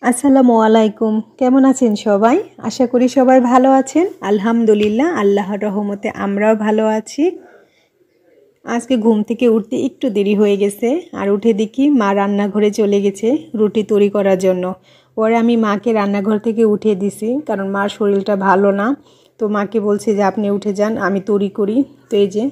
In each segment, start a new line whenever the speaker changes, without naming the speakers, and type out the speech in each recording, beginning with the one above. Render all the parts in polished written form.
আসসালামু আলাইকুম। কেমন আছেন সবাই? আশা করি সবাই ভালো আছেন। আলহামদুলিল্লাহ, আল্লাহর রহমতে আমরাও ভালো আছি। আজকে ঘুম থেকে উঠতে একটু দেরি হয়ে গেছে, আর উঠে দেখি মা রান্নাঘরে চলে গেছে রুটি তৈরি করার জন্য। পরে আমি মাকে রান্নাঘর থেকে উঠিয়ে দিছি, কারণ মার শরীরটা ভালো না। তো মাকে বলছি যে আপনি উঠে যান, আমি তৈরি করি। তো এই যে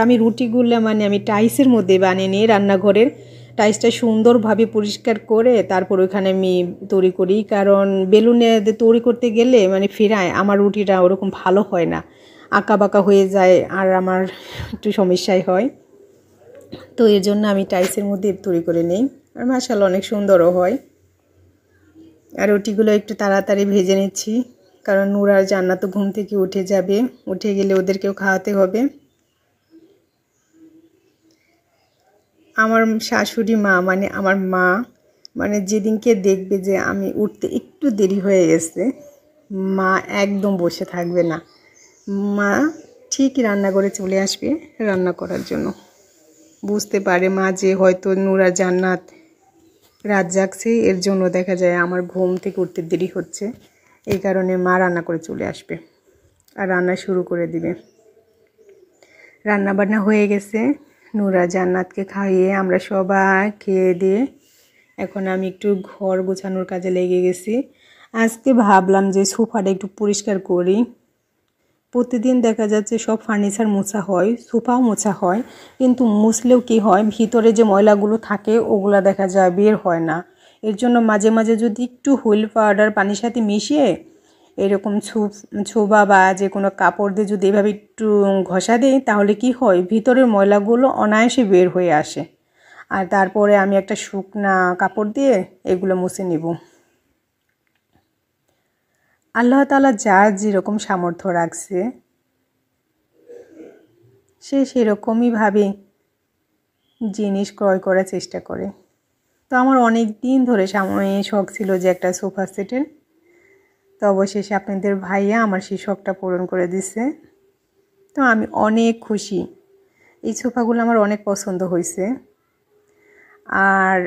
আমি রুটিগুলো আমি টাইসের মধ্যে বানিয়ে নিই রান্নাঘরের। টাইসটা সুন্দরভাবে পরিষ্কার করে তারপর ওইখানে আমি তৈরি করি, কারণ বেলুনে তৈরি করতে গেলে ফেরায় আমার রুটিটা ওরকম ভালো হয় না, আঁকা বাঁকা হয়ে যায়, আর আমার একটু সমস্যাই হয়। তো এর জন্য আমি টাইসের মধ্যে তৈরি করে নিই, আর মাশাআল্লাহ অনেক সুন্দরও হয়। আর রুটিগুলো একটু তাড়াতাড়ি ভেজে নিচ্ছি, কারণ নূর আর জান্নাত তো ঘুম থেকে উঠে যাবে, উঠে গেলে ওদেরকেও খাওয়াতে হবে। আমার শাশুড়ি মা আমার মা যেদিনকে দেখবে যে আমি উঠতে একটু দেরি হয়ে গেছে, মা একদম বসে থাকবে না। মা ঠিক রান্নাঘরে চলে আসবে রান্না করার জন্য। বুঝতে পারে মা যে হয়তো নূর আর জান্নাত রাত জাগছে, এর জন্য দেখা যায় আমার ঘুম থেকে উঠতে দেরি হচ্ছে। এই কারণে মা রান্না করে চলে আসবে আর রান্না শুরু করে দিবে। রান্না বান্না হয়ে গেছে, নূর আর জান্নাতকে খাইয়ে আমরা সবাই খেয়ে দিয়ে এখন আমি একটু ঘর গোছানোর কাজে লেগে গেছি। আজকে ভাবলাম যে সোফাটা একটু পরিষ্কার করি। প্রতিদিন দেখা যাচ্ছে সব ফার্নিচার মোছা হয়, সোফাও মোছা হয়, কিন্তু মুছলেও কি হয়, ভিতরে যে ময়লাগুলো থাকে ওগুলা দেখা যায় বের হয় না। এর জন্য মাঝে মাঝে যদি একটু হুইল পাউডার পানির সাথে মিশিয়ে এরকম ছোবা বা যে কোনো কাপড় দিয়ে যদি এভাবে একটু ঘষা দিই, তাহলে কি হয়, ভিতরের ময়লাগুলো অনায়াসে বের হয়ে আসে। আর তারপরে আমি একটা শুকনা কাপড় দিয়ে এগুলো মুছে নিব। আল্লাহ তাআলা যার যেরকম সামর্থ্য রাখছে সে সেরকমই ভাবে জিনিস ক্রয় করার চেষ্টা করে। তো আমার অনেক দিন ধরে শখ ছিল যে একটা সোফা সেটের। তো অবশেষে আপনাদের ভাইয়া আমার সেই শখটা পূরণ করে দিছে। তো আমি অনেক খুশি। এই সোফাগুলো আমার অনেক পছন্দ হয়েছে। আর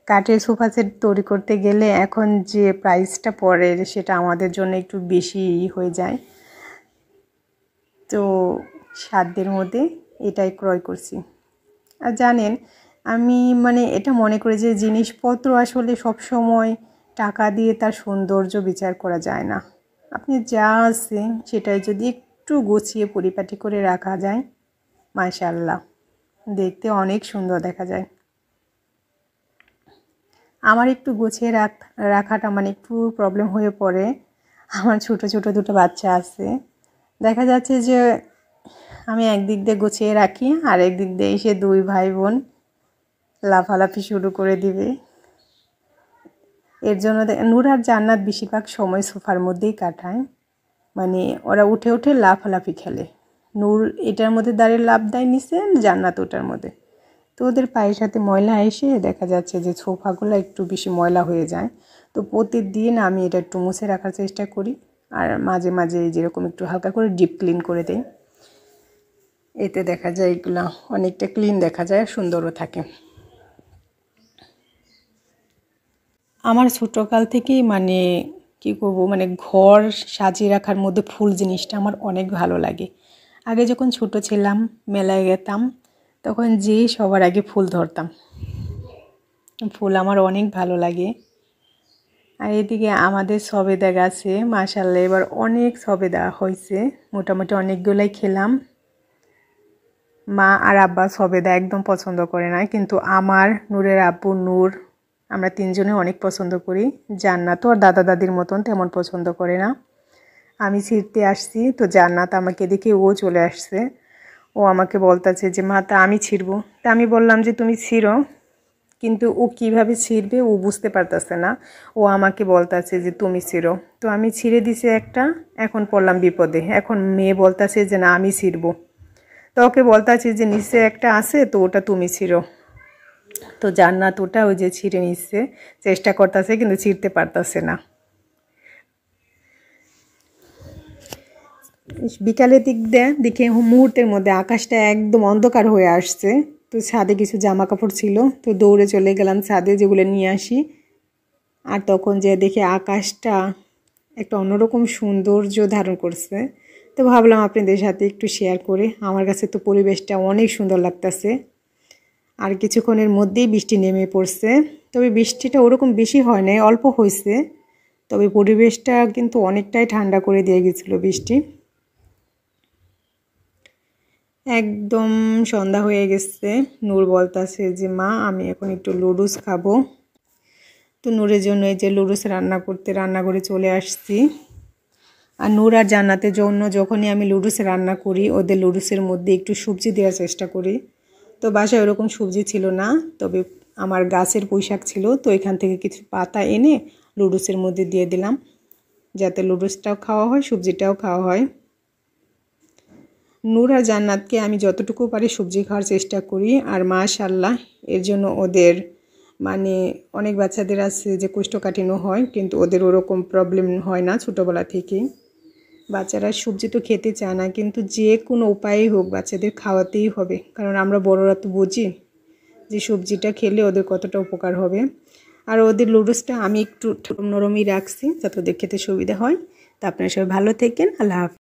কাঠের সোফা সেট তৈরি করতে গেলে এখন যে প্রাইসটা পড়ে সেটা আমাদের জন্য একটু বেশি হয়ে যায়। তো সাধ্যের মধ্যে এটাই ক্রয় করছি। আর জানেন, আমি এটা মনে করি যে জিনিসপত্র আসলে সব সময় টাকা দিয়ে তার সৌন্দর্য বিচার করা যায় না। আপনি যা আছে সেটাই যদি একটু গুছিয়ে পরিপাটি করে রাখা যায়, মাশাআল্লাহ দেখতে অনেক সুন্দর দেখা যায়। আমার একটু গুছিয়ে রাখাটা একটু প্রবলেম হয়ে পড়ে। আমার ছোট ছোট দুটো বাচ্চা আছে, দেখা যাচ্ছে যে আমি একদিক দিয়ে গুছিয়ে রাখি, আর একদিক দিয়ে এসে দুই ভাই বোন লাফালাফি শুরু করে দিবে। এর জন্য নূর আর জান্নাত বেশিরভাগ সময় সোফার মধ্যেই কাটায়, ওরা উঠে উঠে লাফালাফি খেলে। নূর এটার মধ্যে দাঁড়িয়ে লাফ দেয় নিচে, জান্নাত ওটার মধ্যে। তো ওদের পায়ের সাথে ময়লা এসে দেখা যাচ্ছে যে সোফাগুলো একটু বেশি ময়লা হয়ে যায়। তো প্রতিদিন আমি এটা একটু মুছে রাখার চেষ্টা করি, আর মাঝে মাঝে যেরকম একটু হালকা করে ডিপ ক্লিন করে দেই। এতে দেখা যায় এগুলো অনেকটা ক্লিন দেখা যায়, সুন্দরও থাকে। আমার ছোটোকাল থেকেই কী করবো, ঘর সাজিয়ে রাখার মধ্যে ফুল জিনিসটা আমার অনেক ভালো লাগে। আগে যখন ছোট ছিলাম, মেলায় যেতাম, তখন যেই সবার আগে ফুল ধরতাম। ফুল আমার অনেক ভালো লাগে। আর এদিকে আমাদের সবেদা গাছে মাশাআল্লাহ এবার অনেক সবেদা হয়েছে, মোটামুটি অনেকগুলাই খেলাম। মা আর আব্বা সবেদা একদম পছন্দ করে না, কিন্তু আমার, নূরের আব্বু, নূর, আমরা তিনজনে অনেক পছন্দ করি। জান্নাত আর দাদা দাদির মতন তেমন পছন্দ করে না। আমি ছিঁড়তে আসছি, তো জান্নাত আমাকে দেখে ও চলে আসছে। ও আমাকে বলতেছে যে মা, তা আমি ছিঁড়বো। তা আমি বললাম যে তুমি ছিঁড়ো, কিন্তু ও কিভাবে ছিঁড়বে ও বুঝতে পারতেছে না। ও আমাকে বলতেছে যে তুমি ছিঁড়ো। তো আমি ছিঁড়ে দিছি একটা, এখন পড়লাম বিপদে। এখন মেয়ে বলতেছে যে না আমি ছিঁড়বো। তো ওকে বলতেছি যে নিচে একটা আছে, তো ওটা তুমি ছিঁড়ো। তো জান্নাত ওটা ওই যে ছিঁড়ে নিচ্ছে, চেষ্টা করতেছে কিন্তু ছিঁড়তে পারতেছে না। বিকালের দিক দিয়ে দেখে মুহূর্তের মধ্যে আকাশটা একদম অন্ধকার হয়ে আসছে। তো ছাদে কিছু জামা কাপড় ছিল, তো দৌড়ে চলে গেলাম ছাদে, যেগুলো নিয়ে আসি। আর তখন যে দেখে আকাশটা একটা অন্যরকম সৌন্দর্য ধারণ করছে, তো ভাবলাম আপনাদের সাথে একটু শেয়ার করে। আমার কাছে তো পরিবেশটা অনেক সুন্দর লাগতেছে। আর কিছুক্ষণের মধ্যেই বৃষ্টি নেমে পড়ছে, তবে বৃষ্টিটা ওরকম বেশি হয় নাই, অল্প হয়েছে, তবে পরিবেশটা কিন্তু অনেকটাই ঠান্ডা করে দিয়ে গেছিলো বৃষ্টি। একদম সন্ধ্যা হয়ে গেছে, নূর বলতাছে যে মা আমি এখন একটু লুডুস খাবো। তো নূরের জন্য এই যে লুডুস রান্না করতে রান্নাঘরে চলে আসছি। আর নূর আর জান্নাতের জন্য যখনই আমি লুডুস রান্না করি, ওদের লুডুসের মধ্যে একটু সবজি দেওয়ার চেষ্টা করি। তো বাসায় ওরকম সবজি ছিল না, তবে আমার গাছের পুঁইশাক ছিল, তো এখান থেকে কিছু পাতা এনে লুডুসের মধ্যে দিয়ে দিলাম, যাতে লুডুসটাও খাওয়া হয় সবজিটাও খাওয়া হয়। নূর আর জান্নাতকে আমি যতটুকু পারি সবজি খাওয়ার চেষ্টা করি। আর মাশাআল্লাহ এর জন্য ওদের মানে অনেক বাচ্চাদের আছে যে কোষ্ঠকাঠিন্য হয়, কিন্তু ওদের ওরকম প্রবলেম হয় না ছোটোবেলা থেকে। বাচ্চারা সবজি তো খেতে চায় না, কিন্তু যে কোনো উপায়েই হোক বাচ্চাদের খাওয়াতেই হবে, কারণ আমরা বড়রা তো বুঝি যে সবজিটা খেলে ওদের কতটা উপকার হবে। আর ওদের লুডুসটা আমি একটু নরমই রাখছি যাতে ওদের খেতে সুবিধা হয়। তা আপনারা সবাই ভালো থাকেন। আল্লাহ হাফেজ।